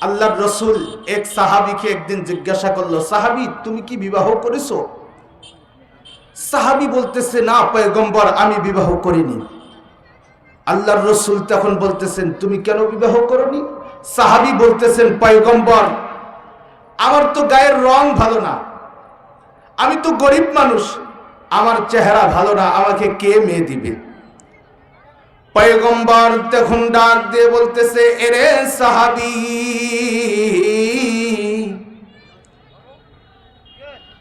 আল্লাহর রসুল এক সাহাবীকে একদিন জিজ্ঞাসা করলো, সাহাবী তুমি কি বিবাহ করেছো? সাহাবী বলতেছে, না পয়গম্বর আমি বিবাহ করিনি। আল্লাহর রসুল তখন বলতেছেন, তুমি কেন বিবাহ করনি? সাহাবী বলতেছেন, পয়গম্বর আমার তো গায়ের রং ভালো না, আমি তো গরিব মানুষ, আমার চেহারা ভালো না, আমাকে কে মেয়ে দিবে? পয়গম্বর তখন ডাক দিয়ে বলতেছে, এরে সাহাবী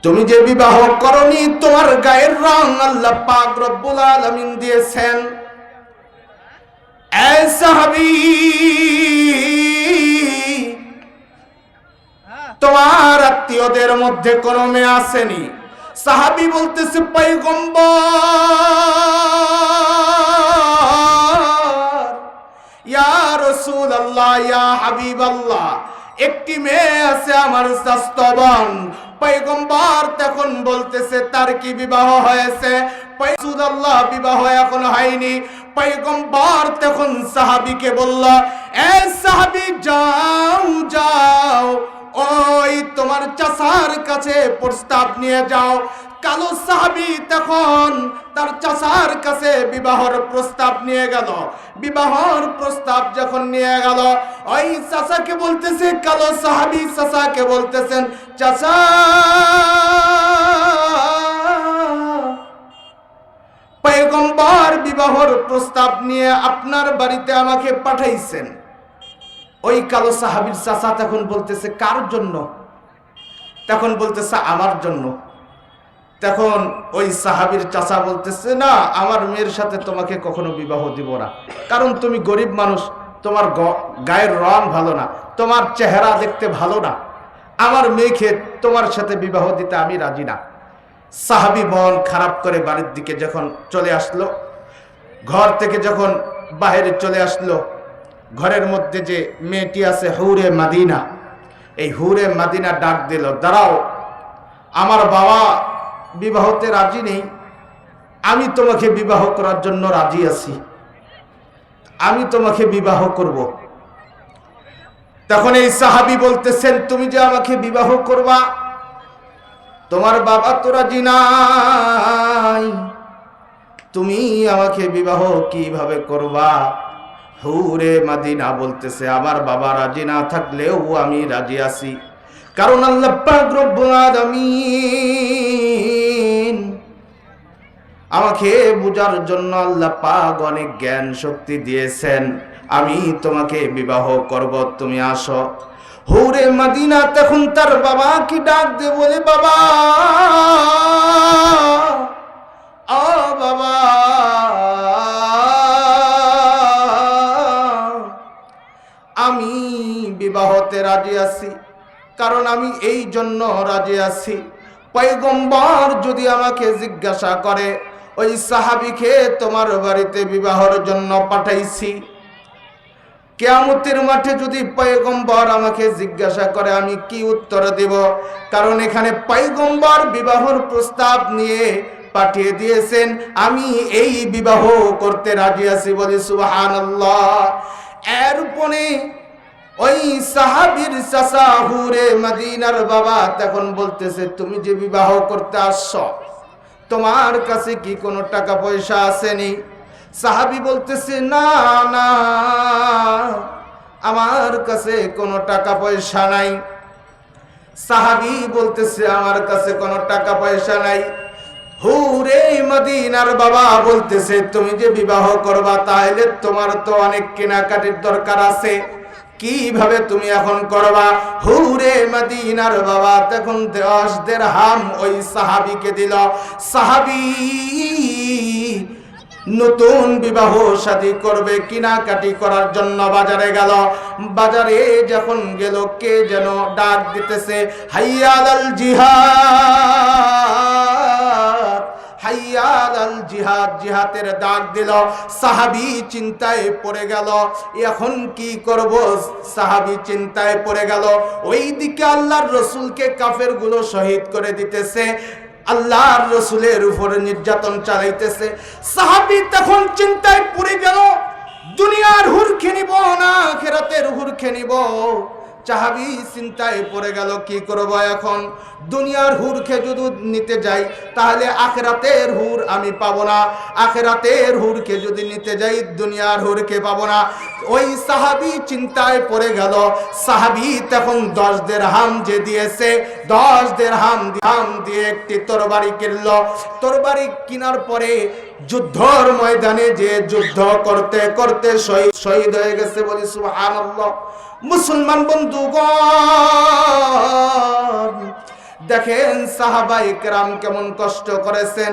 তুমি যে বিবাহ করনি তোমার গায়ের রং আল্লাহ পাক রব্বুল আলামিন দিয়েছেন। এ সাহাবী তোমার আত্মীয়দের মধ্যে কোনো মেয়ে আসেনি? সাহাবী বলতেছে, পয়গম্বর ইয়া রাসূলুল্লাহ ইয়া হাবিবাল্লাহ একটি মেয়ে আছে আমার চাচাতো বোন। পয়গম্বর তখন বলতেছে, তার কি বিবাহ হয়েছে? রাসূলুল্লাহ বিবাহ এখনো হয়নি। পয়গম্বর তখন সাহাবীকে বলল, এ সাহাবী যাও যাও ওই তোমার চাচার কাছে প্রস্তাব নিয়ে যাও। কালো সাহাবী তখন তার চাচার কাছে বিবাহর প্রস্তাব নিয়ে গেল। বিবাহর প্রস্তাব যখন নিয়ে গেল, ওই চাচাকে বলতেছে, কালো সাহাবী চাচাকে বলতেছেন, চাচা পয়গম্বর বিবাহর প্রস্তাব নিয়ে আপনার বাড়িতে আমাকে পাঠাইছেন। ওই কালো সাহাবীর চাচা তখন বলতেছে, কার জন্য? তখন বলতেছে, আমার জন্য। তখন ওই সাহাবীর চাচা বলতেছে, না আমার মেয়ের সাথে তোমাকে কখনো বিবাহ দিব না, কারণ তুমি গরিব মানুষ, তোমার গায়ের রং ভালো না, তোমার চেহারা দেখতে ভালো না, আমার মেয়েকে তোমার সাথে বিবাহ দিতে আমি রাজি না। সাহাবী মন খারাপ করে বাড়ির দিকে যখন চলে আসলো, ঘর থেকে যখন বাইরে চলে আসলো, ঘরের মধ্যে যে মেয়েটি আছে হুরে মাদিনা, এই হুরে মাদিনা ডাক দিল, দাঁড়াও, আমার বাবা বিবাহতে রাজি নেই, আমি তোমাকে বিবাহ করার জন্য রাজি আছি, আমি তোমাকে বিবাহ করব। তখন এই সাহাবী বলতেছেন, তুমি যে আমাকে বিবাহ করবা, তোমার বাবা তো রাজি নাই, তুমি আমাকে বিবাহ কিভাবে করবা? হুরে মাদিনা বলতেছে, আমার বাবা রাজি না থাকলেও আমি রাজি আছি, কারণ আল্লাহ পাক রব্বুল আলামিন আমাকে বুঝার জন্য আল্লাহ পাক অনেক জ্ঞান শক্তি দিয়েছেন, আমি তোমাকে বিবাহ করব, তুমি আসো। হুরে মাদিনা তখন তার বাবা কি ডাক দিয়ে বলে, বাবা ও বাবা, আমি বিবাহতে রাজি আছি, কারণ আমি এই জন্য রাজি আছি, পয়গম্বর যদি আমাকে জিজ্ঞাসা করে ওই সাহাবীকে তোমার বাড়িতে বিবাহের জন্য পাঠাইছি, কিয়ামতের মাঠে যদি পয়গম্বর আমাকে জিজ্ঞাসা করে আমি কি উত্তর দেব? কারণ এখানে পয়গম্বর বিবাহের প্রস্তাব নিয়ে পাঠিয়ে দিয়েছেন, আমি এই বিবাহ করতে রাজি আছি, বলি সুবহানাল্লাহ। এরপরে ওই সাহাবীর চাচা হুরে মদিনার বাবা তখন বলতেছে, তুমি যে বিবাহ করতে আসছো, তোমার কাছে কি কোনো টাকা পয়সা আসেনি? সাহাবী বলতেছে, না না আমার কাছে কোনো টাকা পয়সা নাই। সাহাবী বলতেছে, আমার কাছে কোনো টাকা পয়সা নাই। হুরে মদিনার বাবা বলতেছে, তুমি যে বিবাহ করবা, তাহলে তোমার তো অনেক কেনাকাটির দরকার আছে, কিভাবে তুমি এখন করবা? হুরে মদিনার বাবা তখন 10 দিরহাম ওই সাহাবীকে দিল। সাহাবী নতুন বিবাহ শাদী করবে, কেনাকাটি করার জন্য বাজারে গেল। বাজারে যখন গেল, কে যেন ডাক দিতেছে, হাইয়া আলাল জিহাদ, হাইয়া আলাল জিহাদ, জিহাদের ডাক দিল। সাহাবী চিন্তায় পড়ে গেল, এখন কি করব? সাহাবী চিন্তায় পড়ে গেল। ওইদিকে আল্লাহর রাসূলকে কাফেরগুলো শহীদ করে দিতেছে, আল্লাহর রাসূলের উপরে নির্যাতন চালাইতেছে। সাহাবী তখন চিন্তায় পড়ে গেল, দুনিয়ার হুর খেনিব না আখিরাতের হুর খেনিব? সাহাবী চিন্তায় পড়ে গেল, কি করব এখন? দুনিয়ার হুরকে যদি নিতে যাই তাহলে আখিরাতের হুর আমি পাবো না, আখিরাতের হুরকে যদি নিতে যাই দুনিয়ার হুরকে পাবো না। ওই সাহাবী চিন্তায় পড়ে গেল। সাহাবী তখন 10 দিরহাম যে দিয়েছে, 10 দিরহাম দিয়ে একটি তরবারি কিনল। তরবারি কেনার পরে যুদ্ধর ময়দানে যে যুদ্ধ করতে করতে শহীদ হয়ে গেছে। বলি সুবহানাল্লাহ। মুসলমান বন্ধুগণ, দেখেন সাহাবায়ে কেরাম কেমন কষ্ট করেছেন।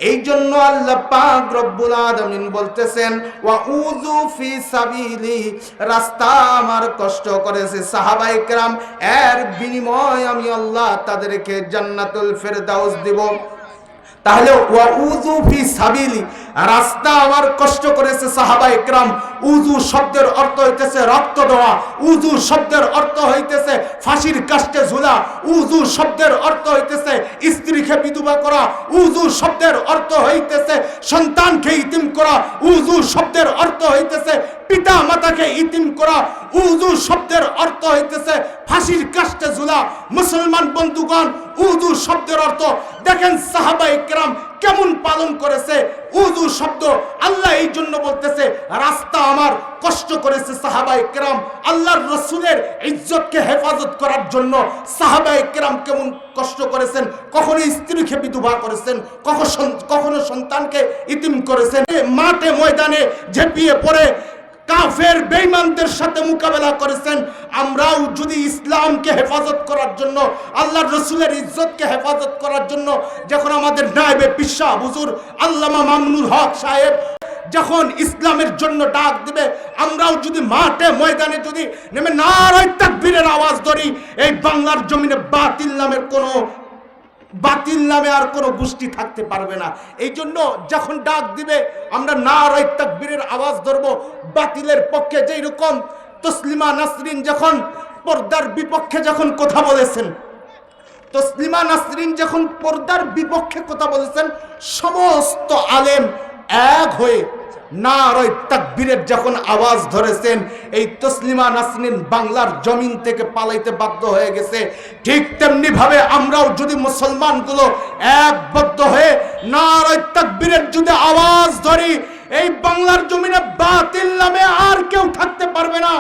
এই জন্য আল্লাহ পাক রব্বুল আলামিন বলতেছেন ওয়া উযু ফি সাবিলি, রাস্তা আমার কষ্ট করেছে সাহাবায়ে কেরাম, এর বিনিময় আমি আল্লাহ তাদেরকে জান্নাতুল ফেরদাউস দিব। তাহলে ওয়া উযু ফি সাবিলি, রাস্তা আমার কষ্ট করেছে সাহাবায়ে কেরাম। উযু শব্দের অর্থ হইতেছে রক্ত দেওয়া, উযু শব্দের অর্থ হইতেছে ফাঁসির কাস্টে ঝুলা, উযু শব্দের অর্থ হইতেছে স্ত্রীকে বিধবা করা, উযু শব্দের অর্থ হইতেছে সন্তানকে ইতিম করা, উযু শব্দের অর্থ হইতেছে পিতা মাতাকে ইতিম করা, উযু শব্দের অর্থ হইতেছে ফাঁসির কাস্টে ঝুলা। মুসলমান বন্ধুগণ, উযু শব্দের অর্থ দেখেন সাহাবায়ে কেরাম কেমন পালন করেছে। উযু শব্দ আল্লাহ এই জন্য বলতেছে রাস্তা আমার কষ্ট করেছে সাহাবায়ে কেরাম। আল্লাহর রাসূলের ইজ্জতকে হেফাজত করার জন্য সাহাবায়ে কেরাম কেমন কষ্ট করেছেন। কখনো স্ত্রীকে বিধবা করেছেন, কখনো সন্তানকে ইতিম করেছেন। মাঠে ময়দানে ঝেঁপিয়ে পড়ে কাফের বেঈমানদের সাথে মোকাবেলা করেছেন। আমরাও যদি ইসলামকে হেফাজত করার জন্য, আল্লাহর রাসূলের ইজ্জতকে হেফাজত করার জন্য, যখন আমাদের নায়েবে পীর সাহেব হুজুর আল্লামা মামুনুল হক সাহেব যখন ইসলামের জন্য ডাক দিবে, আমরাও যদি মাঠে ময়দানে যদি নেমে নারায়ে তাকবীরের আওয়াজ ধরি, এই বাংলার জমিনে বাতিল নামে আর কোনো গোষ্ঠী থাকতে পারবে না। এই জন্য যখন ডাক দিবে আমরা নারায়ে তাকবীরের আওয়াজ ধরবো। বাতিলের পক্ষে যেই রকম তসলিমা নাসরিন যখন পর্দার বিপক্ষে যখন কথা বলেছেন, তসলিমা নাসরিন যখন পর্দার বিপক্ষে কথা বলেছেন, সমস্ত আলেম এক হয়ে নারায়ে তাকবীরের যখন আওয়াজ ধরেছেন, এই তসলিমা নাসরিন বাংলার জমিন থেকে পালাইতে বাধ্য হয়ে গেছে। ঠিক তেমনি ভাবে আমরাও যদি মুসলমানগুলো একবদ্ধ হয়ে নারায়ে তাকবীরের যদি আওয়াজ ধরি, এই বাংলার জমিনে বাতিল নামে আর কেউ থাকতে পারবে না।